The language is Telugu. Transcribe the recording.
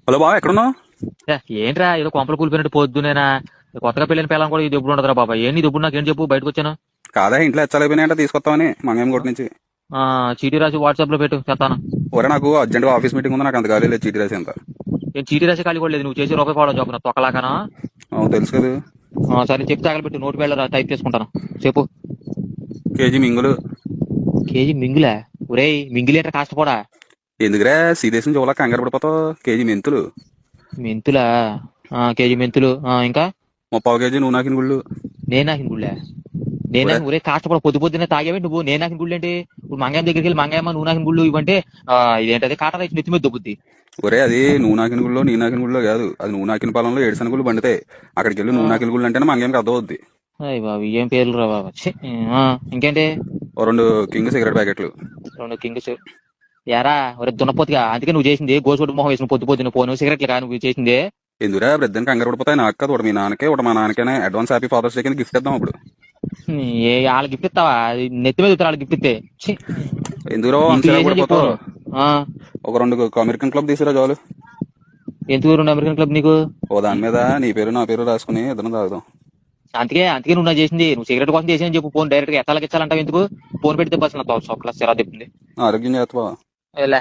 హలో బావ, ఎక్కడున్నావు? ఏ, ఏంట్రా ఏదో కొంపలు కూలిపోయినట్టు పొద్దునేనా? కొత్తగా పెళ్ళిన పిల్లలు కూడా ఇది ఎప్పుడు ఉండదురా బాబా. ఏంది ఇది ఎప్పుడు నాకేం చెప్పు, బయటకు వచ్చాను. కాదా, ఇంట్లో హెచ్చలైపోయినాయంటే తీసుకొస్తామని మంగం కోటి నుంచి. ఆ, చీటీ రాసి వాట్సాప్ లో పెట్టు, చెప్తాను. ఒరే, నాకు అర్జెంట్ గా ఆఫీస్ మీటింగ్ ఉంది, నాకు అంత ఖాళీ లేదు చీటీ రాసి అంత. ఏం చీటీ రాసి ఖాళీ కూడా లేదు, నువ్వు చేసి రూపాయి పాడో చెప్పు తొక్కలాగానా. అవును, తెలుసు కదా. సరే చెప్తే తగలబెట్టు, నోటు వెళ్ళరా టైప్ చేసుకుంటాను. చెప్పు. కేజీ మింగులు. కేజీ మింగులా? ఒరేయ్ మింగిలేటర్ కాష్టపోడా. ఎందుకురా సీదేశం చూడలా కంగారు పడిపోతావు? కేజీ మెంతులు. మెంతులా? కేజీ మెంతులు, ఇంకా 30 కేజీ నూనె నాకిన గుళ్ళు. నేను నాకిన గుళ్ళే? నేను ఒరే నాకిన ఒరే కాష్టపడ పొద్దు పొద్దునే తాగేవి నువ్వు. నేను నాకిన గుళ్ళు ఏంటి? ఇప్పుడు మంగాయం దగ్గరికి వెళ్ళి మంగాయమ్మ నువ్వు నాకిన గుళ్ళు ఇవ్వంటే ఇదేంటది కాటా రైస్ నెత్తి మీద దొబ్బుద్ది. ఒరే, అది నువ్వు నాకిన గుళ్ళో నీ నాకిన గుళ్ళో కాదు, అది నువ్వు నాకిన పొలంలో ఏడుసన గుళ్ళు పండితే అక్కడికి వెళ్ళి నువ్వు నాకిన గుళ్ళు అంటేనే మంగంకి అర్థం అవుద్ది. అయ్య బాబు ఏం పేర్లు రా బాబా. ఛీ, ఇంకేంటి? ఓ 2 కింగ్ సిగరెట్ ప్యాకెట్లు. రెండు కింగ్స్. యారా ఒరే దున్నపోతుగా, అందుకే నువ్వు చేసింది గోసుడు మొహం వేసిన పొద్దు పొద్దున పోను సిగరెట్లు కా నువ్వు చేసింది. ఎందుకురా బ్రెద్దన్ కంగారు పడిపోతాయి? నాకు కాదు, ఒకటి మీ నాన్నకే, ఒకటి మా నాన్నకేనే అడ్వాన్స్ హ్యాపీ ఫాదర్స్ డే కింద గిఫ్ట్ ఇద్దాం అప్పుడు. ఏ వాళ్ళకి గిఫ్ట్ ఇస్తావా? అది నెత్తి మీద వాళ్ళకి గిఫ్ట్ ఇస్తే. ఛీ, ఎందుకురా ఇంక అంతలా చేసిన చెప్పు. పడిపోతావు? ఆ, ఒక 2 అమెరికన్ క్లబ్ తీసిరా చాలు. ఎందుకు రెండు అమెరికన్ క్లబ్ నీకు? ఓ దాని మీద నీ పేరు నా పేరు రాసుకుని ఇద్దరం తాగుదాం. అందుకే అందుకే నువ్వు నా చేసింది. నువ్వు సిగరెట్ కోసం చేసిందని చెప్పు. ఫోన్ డైరెక్ట్ గా ఎత్తాలకి ఇచ్చాలంటావు ఎందుకు? ఫోన్ పెడితే బస్ నా చొక్కల సిరా తిప్పింది. ఆరోగ్యం చేస్తావా? లే.